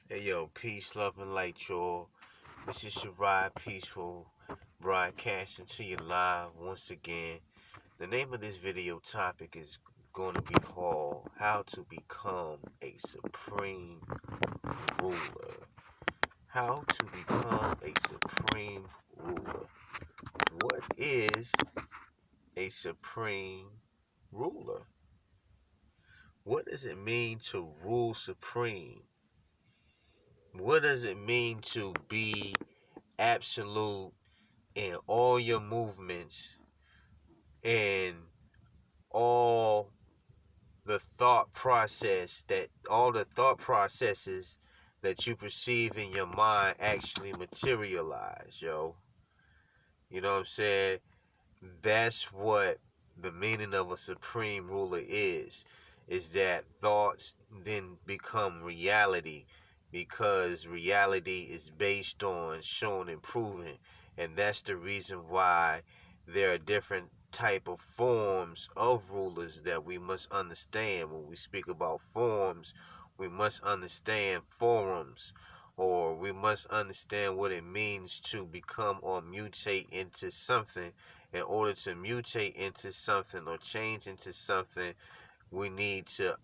Hey yo, peace, love, and light, y'all. This is Shirai Peaceful broadcasting to you live once again. The name of this video topic is going to be called How to Become a Supreme Ruler. How to Become a Supreme Ruler. What is a Supreme Ruler? What does it mean to rule supreme? What does it mean to be absolute in all your movements and all all the thought processes that you perceive in your mind actually materialize, yo. You know what I'm saying? That's what the meaning of a supreme ruler is that thoughts then become reality because reality is based on shown and proven, and that's the reason why there are different type of forms of rulers that we must understand. When we speak about forms, we must understand forums, or we must understand what it means to become or mutate into something. In order to mutate into something or change into something, we need to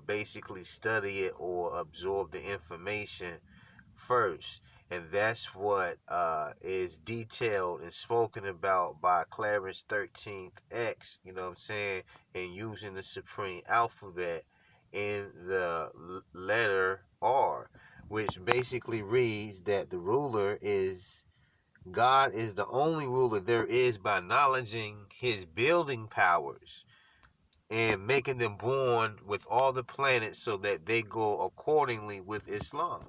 basically study it or absorb the information first. And that's what is detailed and spoken about by Clarence 13th X, you know what I'm saying, and using the supreme alphabet in the letter R, which basically reads that the ruler is God is the only ruler there is by acknowledging his building powers and making them born with all the planets so that they go accordingly with Islam.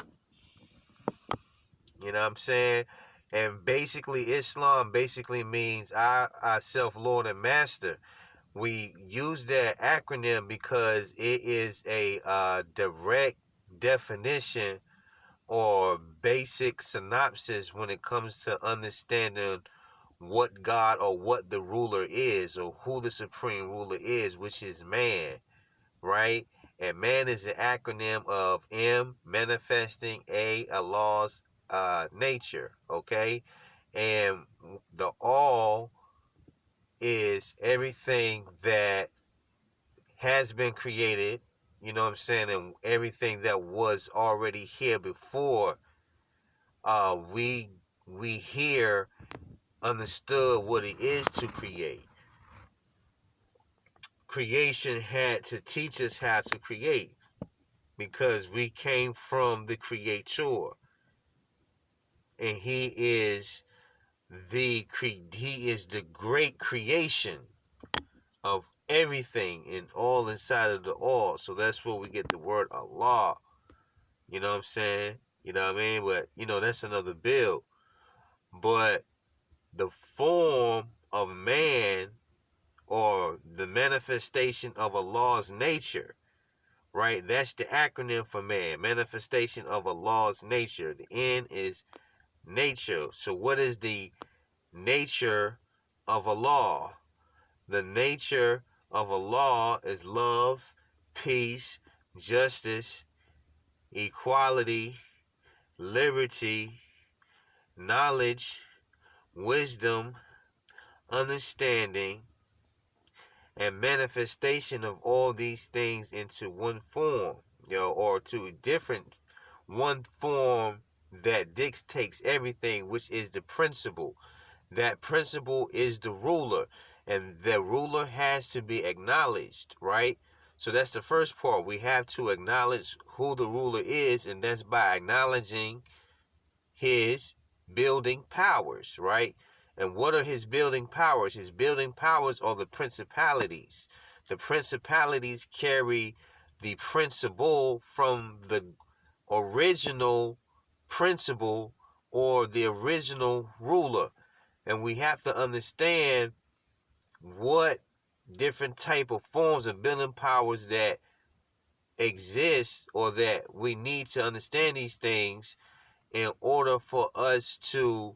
You know what I'm saying? And basically, Islam basically means I self Lord and Master. We use that acronym because it is a direct definition or basic synopsis when it comes to understanding what God or what the ruler is or who the supreme ruler is, which is man, right? And man is an acronym of M, manifesting, A, Allah's nature, okay? And the all is everything that has been created, you know what I'm saying, and everything that was already here before we here understood what it is to create. Creation had to teach us how to create because we came from the creator, and he is the great creation of everything and all inside of the all. So that's where we get the word Allah. You know what I'm saying? You know what I mean? But that's another build. But the form of man or the manifestation of Allah's nature, right? That's the acronym for man. Manifestation of Allah's nature. The N is nature. So what is the nature of Allah? The nature of Allah is love, peace, justice, equality, liberty, knowledge, wisdom, understanding, and manifestation of all these things into one form, or to a different one form that dictates everything, which is the principle. That principle is the ruler, and the ruler has to be acknowledged, right? So that's the first part. We have to acknowledge who the ruler is, and that's by acknowledging his building powers, right? And what are his building powers? His building powers are the principalities. The principalities carry the principle from the original principle or the original ruler. And we have to understand what different type of forms of building powers that exist or that we need to understand these things in order for us to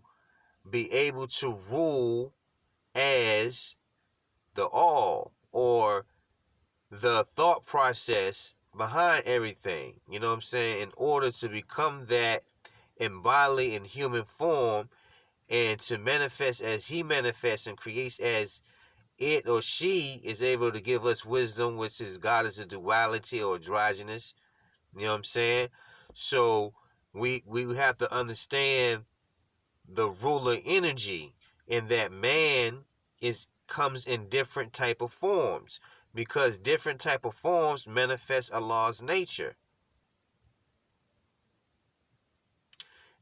be able to rule as the all, or the thought process behind everything. You know what I'm saying? In order to become that in bodily and human form, and to manifest as he manifests and creates as it or she is able to give us wisdom, which is God is a duality or androgynous. You know what I'm saying? So we have to understand the ruler energy, in that man is comes in different type of forms, because different type of forms manifest Allah's nature.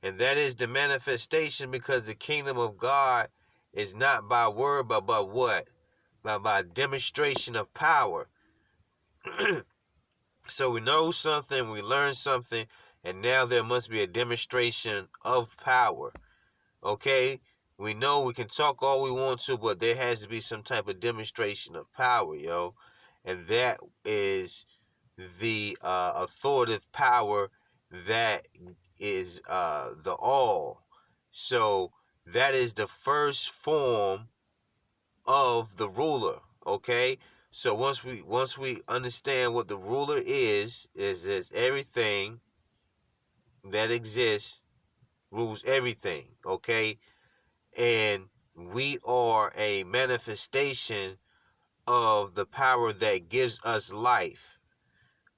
And that is the manifestation, because the kingdom of God is not by word, but by what? By demonstration of power. So we know something, we learn something, and now there must be a demonstration of power. Okay? We know we can talk all we want to, but there has to be some type of demonstration of power, yo. And that is the authoritative power that is the all. So that is the first form of the ruler. Okay, so once we understand what the ruler is everything that exists rules everything. Okay, and we are a manifestation of the power that gives us life.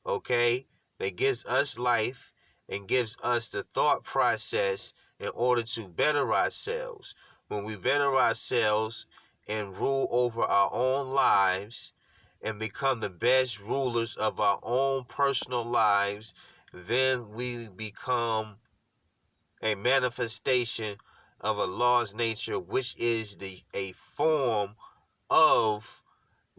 Okay, that gives us life and gives us the thought process in order to better ourselves. When we better ourselves and rule over our own lives and become the best rulers of our own personal lives, then we become a manifestation of Allah's nature, which is a form of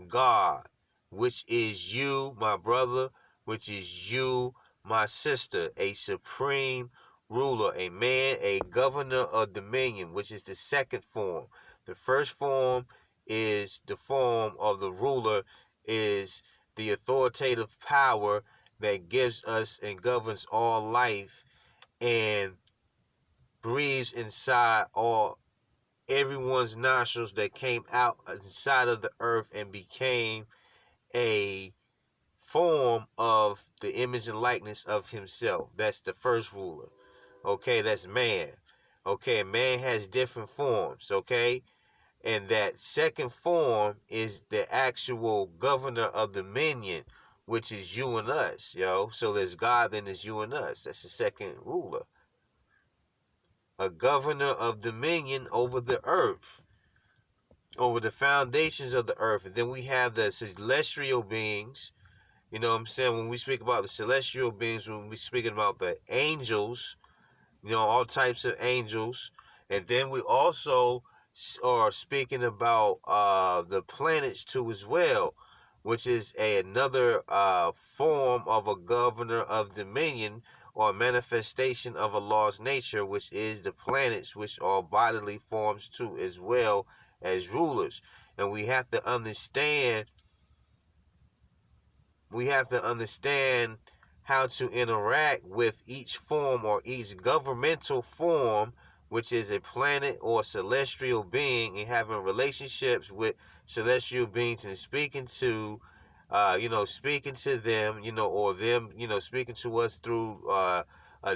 God, which is you, my brother, which is you, my sister, a supreme ruler, a man, a governor of dominion, which is the second form. The first form is the form of the ruler, is the authoritative power that gives us and governs all life and breathes inside all everyone's nostrils that came out inside of the earth and became a form of the image and likeness of himself. That's the first ruler. Okay, that's man. Okay, man has different forms. Okay, and that second form is the actual governor of dominion, which is you and us, yo. So there's God, then there's you and us. That's the second ruler. A governor of dominion over the earth, over the foundations of the earth. And then we have the celestial beings. You know what I'm saying? When we speak about the celestial beings, when we speaking about the angels, all types of angels. And then we also are speaking about the planets too as well, which is another form of a governor of dominion or manifestation of Allah's nature, which is the planets, which are bodily forms too as well as rulers. And we have to understand how to interact with each form or each governmental form, which is a planet or celestial being, and having relationships with celestial beings and speaking to them, or them, speaking to us through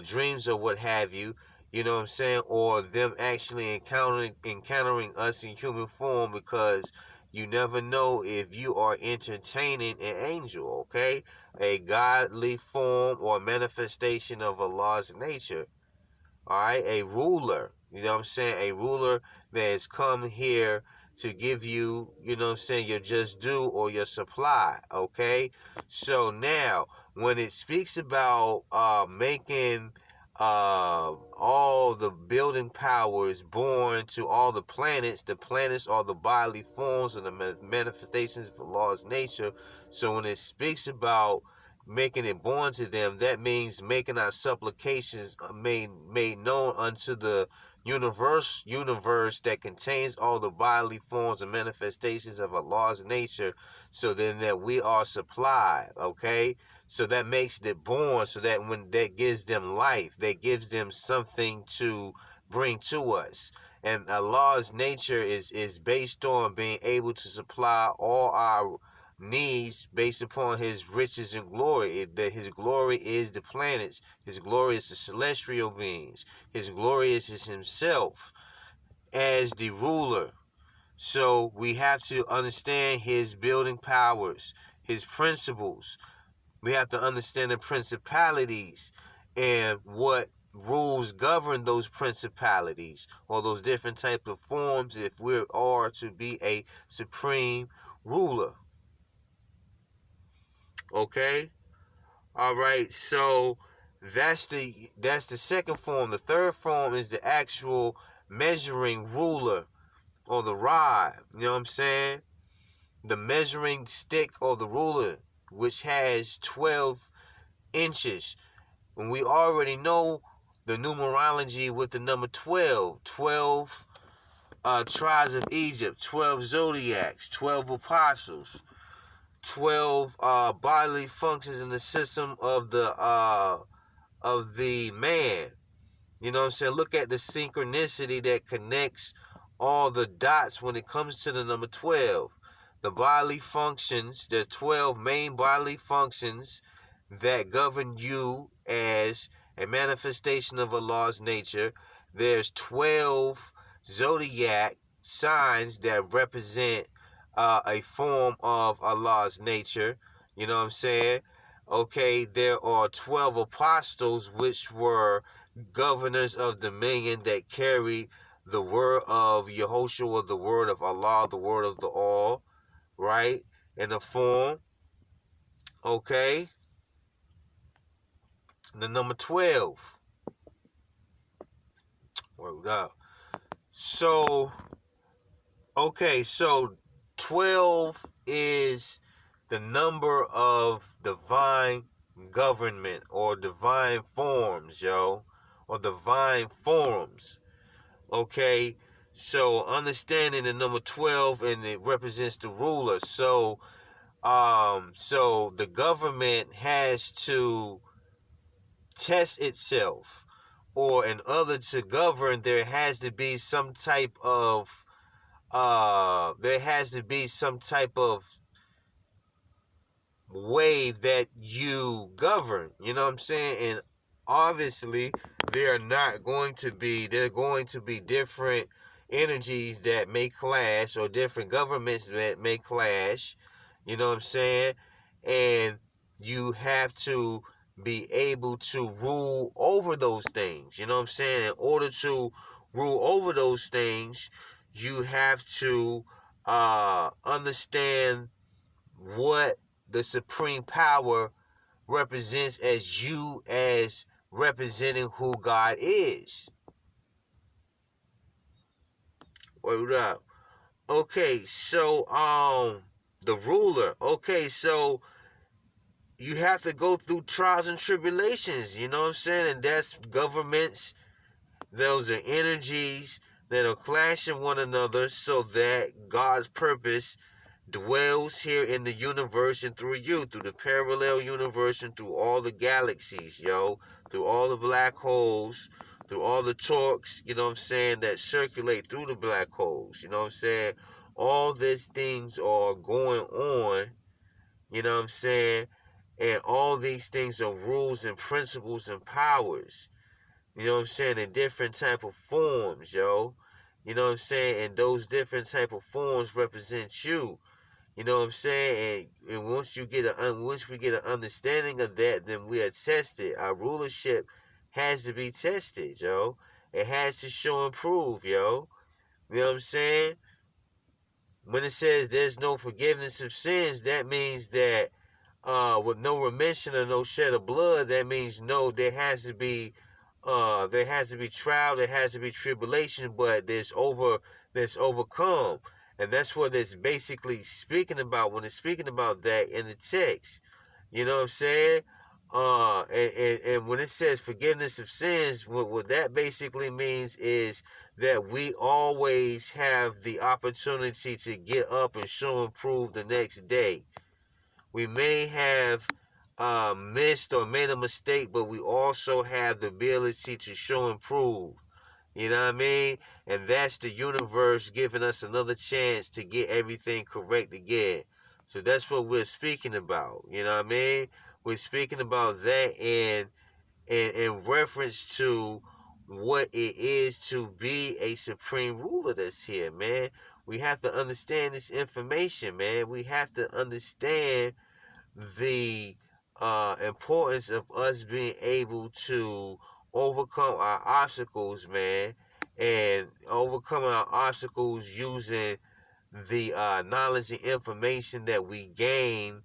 dreams or what have you. You know what I'm saying? Or them actually encountering us in human form, because you never know if you are entertaining an angel, okay? A godly form or manifestation of Allah's nature. All right, a ruler. You know what I'm saying? A ruler that has come here to give you, your just due or your supply. Okay, so now when it speaks about making all the building powers born to all the planets are the bodily forms and the manifestations of Allah's nature. So when it speaks about making it born to them, that means making our supplications made known unto the universe that contains all the bodily forms and manifestations of Allah's nature, so then that we are supplied. Okay, so that makes it born, so that when that gives them life, that gives them something to bring to us. And Allah's nature is based on being able to supply all our needs based upon his riches and glory. That his glory is the planets, his glory is the celestial beings, his glory is himself as the ruler. So we have to understand his building powers, his principles. We have to understand the principalities and what rules govern those principalities or those different types of forms if we are to be a supreme ruler. Okay? All right. So that's the second form. The third form is the actual measuring ruler or the rod. You know what I'm saying? The measuring stick or the ruler, which has 12 inches. And we already know the numerology with the number 12. 12 tribes of Egypt, 12 zodiacs, 12 apostles, 12 bodily functions in the system of the man. You know what I'm saying? Look at the synchronicity that connects all the dots when it comes to the number 12. The bodily functions, the 12 main bodily functions that govern you as a manifestation of Allah's nature. There's 12 zodiac signs that represent a form of Allah's nature. You know what I'm saying? Okay, there are 12 apostles, which were governors of dominion that carry the word of Yehoshua, the word of Allah, the word of the all, right? In the form, okay? The number 12. Word up. So, okay, so 12 is the number of divine government or divine forms, yo, or divine forms. Okay, so understanding the number 12 and it represents the ruler. So the government has to test itself, or in order to govern, there has to be some type of way that you govern. You know what I'm saying? And obviously, there are going to be different energies that may clash, or different governments that may clash. You know what I'm saying? And you have to be able to rule over those things. You know what I'm saying? In order to rule over those things, you have to understand what the supreme power represents as you as representing who God is. Wait up. Okay, so the ruler. Okay, so you have to go through trials and tribulations, you know what I'm saying? And that's governments, those are energies that are clashing one another so that God's purpose dwells here in the universe and through you, through the parallel universe and through all the galaxies, yo, through all the black holes, through all the torques, you know what I'm saying, that circulate through the black holes, you know what I'm saying? All these things are going on, you know what I'm saying? And all these things are rules and principles and powers, you know what I'm saying, in different type of forms, yo. You know what I'm saying? And those different type of forms represent you. You know what I'm saying? And once we get an understanding of that, then we are tested. Our rulership has to be tested, yo. It has to show and prove, yo. You know what I'm saying? When it says there's no forgiveness of sins, that means that with no remission or no shed of blood, that means no, there has to be trial, there has to be tribulation, but there's overcome. And that's what it's basically speaking about when it's speaking about that in the text. You know what I'm saying? And when it says forgiveness of sins, what that basically means is that we always have the opportunity to get up and show and prove the next day. We may have missed or made a mistake, but we also have the ability to show and prove. You know what I mean? And that's the universe giving us another chance to get everything correct again. So that's what we're speaking about. You know what I mean? We're speaking about that in reference to what it is to be a supreme ruler that's here, man. We have to understand this information, man. We have to understand the importance of us being able to overcome our obstacles, man, and overcoming our obstacles using the knowledge and information that we gain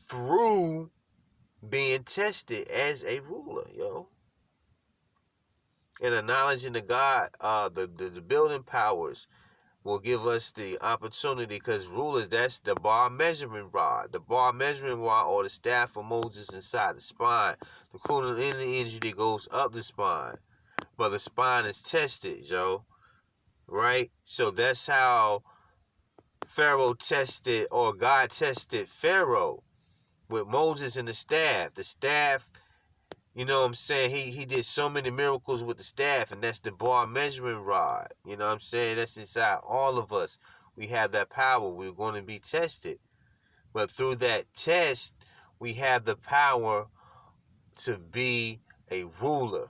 through being tested as a ruler, yo. And acknowledging the God, the building powers will give us the opportunity, because rulers, that's the bar measuring rod. The bar measuring rod, or the staff of Moses inside the spine. The Kundalini energy goes up the spine. But the spine is tested, yo. Right? So that's how Pharaoh tested, or God tested Pharaoh with Moses and the staff. The staff, you know what I'm saying? He did so many miracles with the staff, and that's the bar measuring rod. You know what I'm saying? That's inside all of us. We have that power. We're going to be tested. But through that test, we have the power to be a ruler.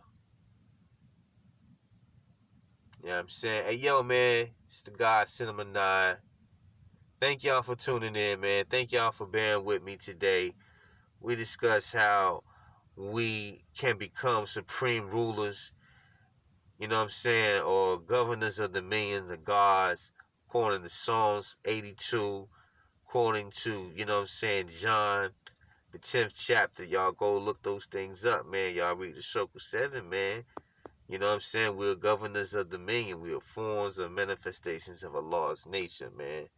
You know what I'm saying? Hey, yo, man, it's the God Cinema 9. Thank y'all for tuning in, man. Thank y'all for bearing with me today. We discuss how we can become supreme rulers, you know what I'm saying, or governors of the millions of gods, according to Psalms 82, according to, you know what I'm saying, John, the 10th chapter. Y'all go look those things up, man. Y'all read the Circle 7, man. You know what I'm saying? We're governors of the million. We are forms of manifestations of Allah's nature, man.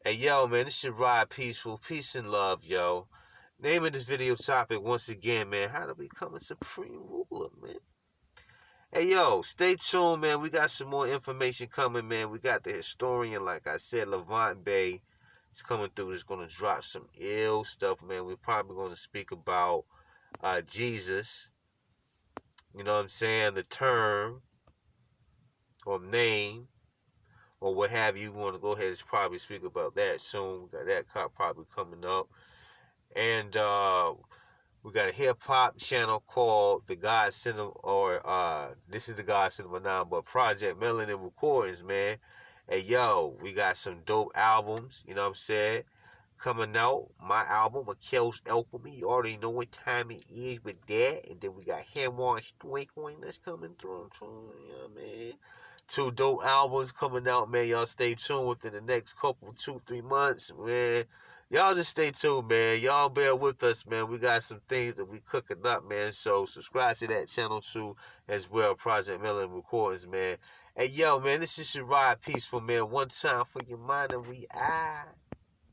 Hey, yo, man, this should ride peaceful. Peace and love, yo. Name of this video topic, once again, man, how to become a supreme ruler, man. Hey, yo, stay tuned, man. We got some more information coming, man. We got the historian, like I said, Levant Bey. He's coming through. He's going to drop some ill stuff, man. We're probably going to speak about Jesus. You know what I'm saying? The term or name or what have you. We want to go ahead and probably speak about that soon. We got that probably coming up. And we got a hip-hop channel called The God Cinema, or this is The God Cinema now, but Project Melanin Recordings, man. Hey, yo, we got some dope albums, you know what I'm saying, coming out. My album, Akel's Alchemy, you already know what time it is with that. And then we got Hamwan Straycoin that's coming through, you know what I mean? 2 dope albums coming out, man. Y'all stay tuned within the next couple, 2-3 months, man. Y'all just stay tuned, man. Y'all bear with us, man. We got some things that we cooking up, man. So subscribe to that channel too, as well. Project Melanin Recordings, man. Hey, yo, man, this is Ride Peaceful, man. One time for your mind, and we